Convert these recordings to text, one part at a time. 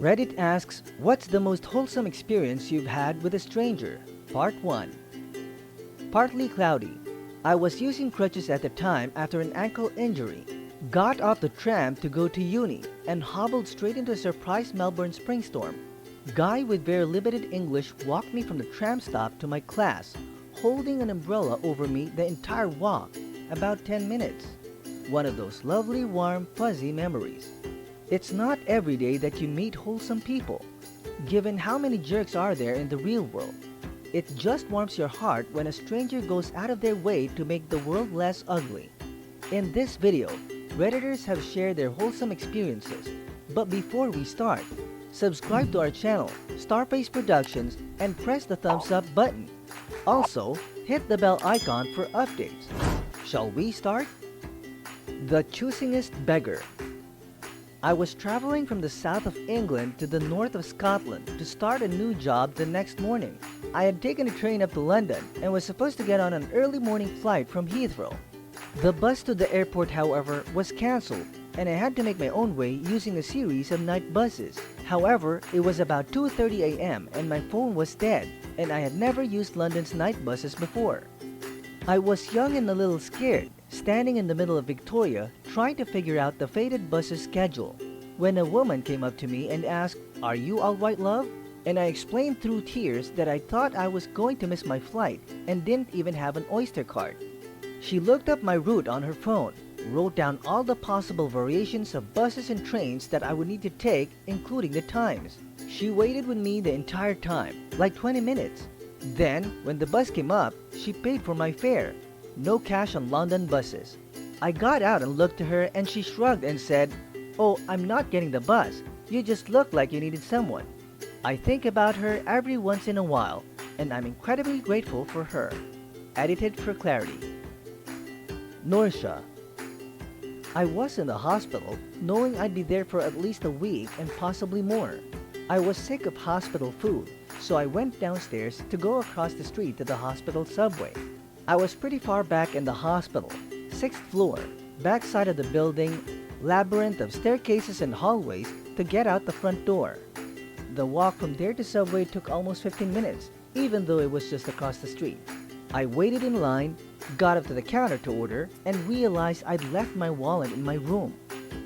Reddit asks, what's the most wholesome experience you've had with a stranger? Part 1. Partly cloudy. I was using crutches at the time after an ankle injury. Got off the tram to go to uni and hobbled straight into a surprise Melbourne spring storm. Guy with very limited English walked me from the tram stop to my class, holding an umbrella over me the entire walk, about 10 minutes. One of those lovely, warm, fuzzy memories. It's not every day that you meet wholesome people, given how many jerks are there in the real world. It just warms your heart when a stranger goes out of their way to make the world less ugly. In this video, Redditors have shared their wholesome experiences. But before we start, subscribe to our channel, Starface Productions, and press the thumbs up button. Also, hit the bell icon for updates. Shall we start? The Choosingest Beggar. I was traveling from the south of England to the north of Scotland to start a new job the next morning. I had taken a train up to London and was supposed to get on an early morning flight from Heathrow. The bus to the airport, however, was cancelled, and I had to make my own way using a series of night buses. However, it was about 2:30 a.m. and my phone was dead, and I had never used London's night buses before. I was young and a little scared, standing in the middle of Victoria, trying to figure out the fated bus's schedule, when a woman came up to me and asked, "Are you all right, love?" And I explained through tears that I thought I was going to miss my flight and didn't even have an Oyster card. She looked up my route on her phone, wrote down all the possible variations of buses and trains that I would need to take, including the times. She waited with me the entire time, like 20 minutes. Then, when the bus came up, she paid for my fare. No cash on London buses. I got out and looked to her and she shrugged and said, "Oh, I'm not getting the bus. You just look like you needed someone." I think about her every once in a while, and I'm incredibly grateful for her. Edited for clarity. Norsha. I was in the hospital, knowing I'd be there for at least a week and possibly more. I was sick of hospital food, so I went downstairs to go across the street to the hospital subway. I was pretty far back in the hospital, 6th floor, backside of the building, labyrinth of staircases and hallways to get out the front door. The walk from there to subway took almost 15 minutes, even though it was just across the street. I waited in line, got up to the counter to order, and realized I'd left my wallet in my room.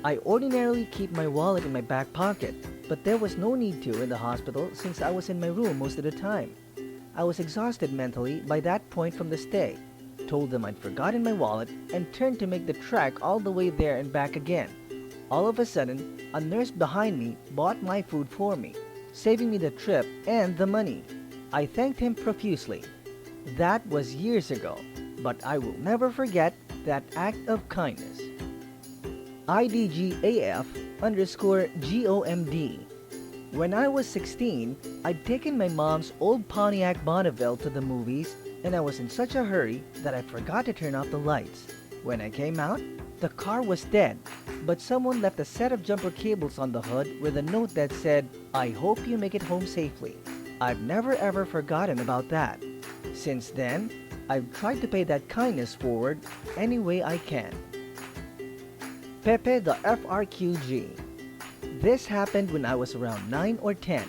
I ordinarily keep my wallet in my back pocket, but there was no need to in the hospital since I was in my room most of the time. I was exhausted mentally by that point from the stay, told them I'd forgotten my wallet, and turned to make the trek all the way there and back again. All of a sudden, a nurse behind me bought my food for me, saving me the trip and the money. I thanked him profusely. That was years ago, but I will never forget that act of kindness. IDGAF_GOMD. When I was 16, I'd taken my mom's old Pontiac Bonneville to the movies, and I was in such a hurry that I forgot to turn off the lights. When I came out, the car was dead, but someone left a set of jumper cables on the hood with a note that said, "I hope you make it home safely." I've never ever forgotten about that. Since then, I've tried to pay that kindness forward any way I can. Pepe the FRQG. This happened when I was around 9 or 10.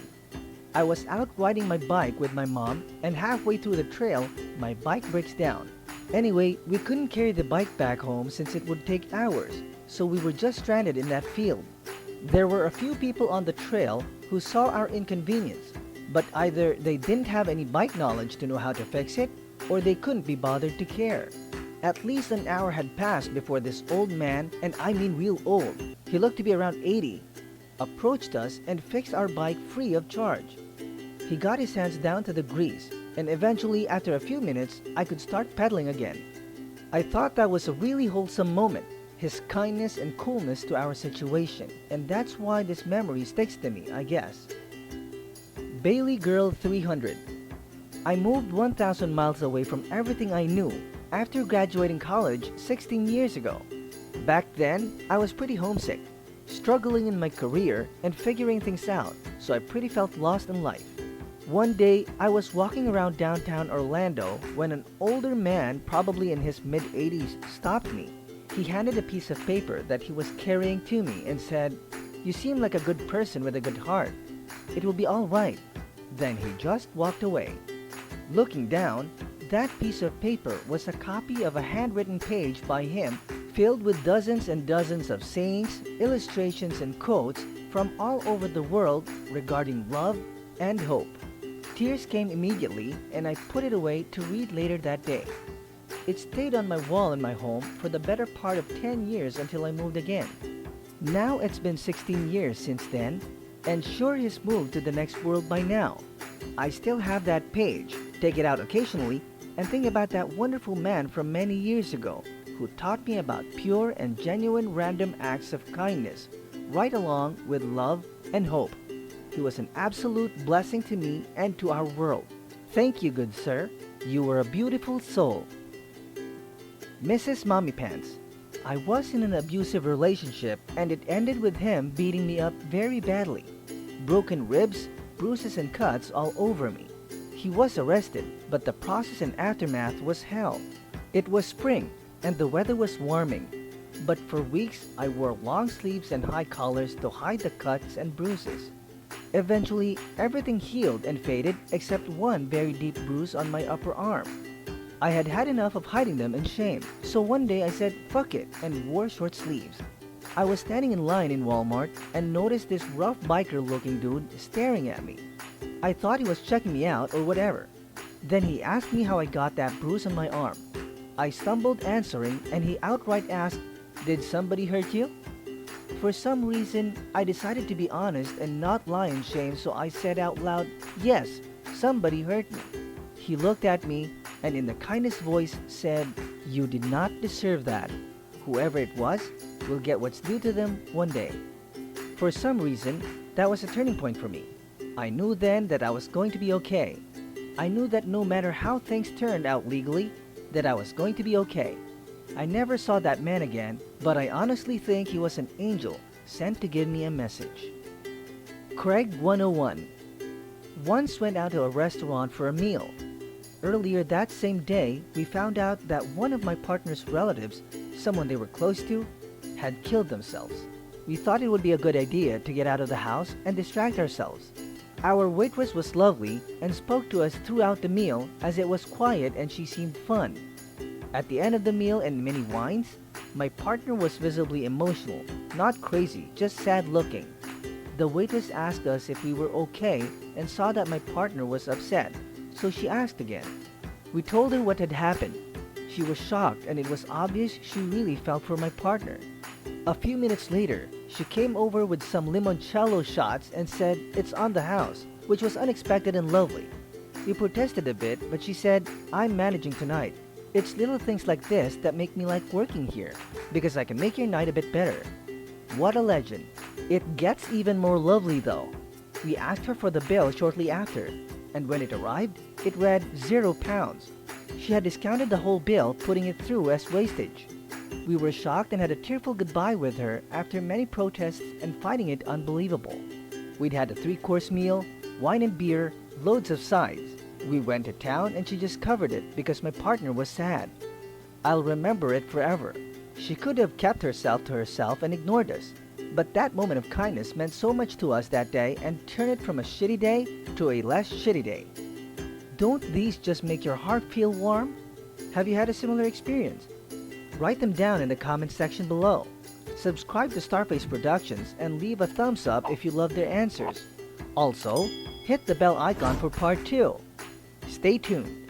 I was out riding my bike with my mom, and halfway through the trail, my bike breaks down. Anyway, we couldn't carry the bike back home since it would take hours, so we were just stranded in that field. There were a few people on the trail who saw our inconvenience, but either they didn't have any bike knowledge to know how to fix it, or they couldn't be bothered to care. At least an hour had passed before this old man, and I mean real old, he looked to be around 80, approached us and fixed our bike free of charge. He got his hands down to the grease, and eventually after a few minutes, I could start pedaling again. I thought that was a really wholesome moment, his kindness and coolness to our situation, and that's why this memory sticks to me, I guess. Bailey Girl 300. I moved 1,000 miles away from everything I knew after graduating college 16 years ago. Back then, I was pretty homesick, struggling in my career and figuring things out, so I pretty felt lost in life. One day, I was walking around downtown Orlando when an older man, probably in his mid-80s, stopped me. He handed a piece of paper that he was carrying to me and said, You seem like a good person with a good heart. It will be all right." Then he just walked away. Looking down, that piece of paper was a copy of a handwritten page by him filled with dozens and dozens of sayings, illustrations, and quotes from all over the world regarding love and hope. Tears came immediately, and I put it away to read later that day. It stayed on my wall in my home for the better part of 10 years until I moved again. Now it's been 16 years since then, and sure he's moved to the next world by now. I still have that page, take it out occasionally, and think about that wonderful man from many years ago who taught me about pure and genuine random acts of kindness, right along with love and hope. He was an absolute blessing to me and to our world. Thank you, good sir. You were a beautiful soul. Mrs. Mommy Pants. I was in an abusive relationship and it ended with him beating me up very badly. Broken ribs, bruises and cuts all over me. He was arrested, but the process and aftermath was hell. It was spring and the weather was warming. But for weeks I wore long sleeves and high collars to hide the cuts and bruises. Eventually, everything healed and faded except one very deep bruise on my upper arm. I had had enough of hiding them in shame, so one day I said fuck it and wore short sleeves. I was standing in line in Walmart and noticed this rough biker looking dude staring at me. I thought he was checking me out or whatever. Then he asked me how I got that bruise on my arm. I stumbled answering and he outright asked, "Did somebody hurt you?" For some reason, I decided to be honest and not lie in shame, so I said out loud, "Yes, somebody hurt me." He looked at me and in the kindest voice said, "You did not deserve that. Whoever it was will get what's due to them one day." For some reason, that was a turning point for me. I knew then that I was going to be okay. I knew that no matter how things turned out legally, that I was going to be okay. I never saw that man again, but I honestly think he was an angel sent to give me a message. Craig 101. Once went out to a restaurant for a meal. Earlier that same day, we found out that one of my partner's relatives, someone they were close to, had killed themselves. We thought it would be a good idea to get out of the house and distract ourselves. Our waitress was lovely and spoke to us throughout the meal as it was quiet and she seemed fun. At the end of the meal and many wines, my partner was visibly emotional, not crazy, just sad looking. The waitress asked us if we were okay and saw that my partner was upset, so she asked again. We told her what had happened. She was shocked and it was obvious she really felt for my partner. A few minutes later, she came over with some limoncello shots and said it's on the house, which was unexpected and lovely. We protested a bit, but she said, "I'm managing tonight. It's little things like this that make me like working here, because I can make your night a bit better." What a legend. It gets even more lovely though. We asked her for the bill shortly after, and when it arrived, it read £0. She had discounted the whole bill, putting it through as wastage. We were shocked and had a tearful goodbye with her after many protests and finding it unbelievable. We'd had a 3-course meal, wine and beer, loads of sides. We went to town and she just covered it because my partner was sad. I'll remember it forever. She could have kept herself to herself and ignored us, but that moment of kindness meant so much to us that day and turned it from a shitty day to a less shitty day. Don't these just make your heart feel warm? Have you had a similar experience? Write them down in the comment section below. Subscribe to Starface Productions and leave a thumbs up if you love their answers. Also, hit the bell icon for part 2. Stay tuned.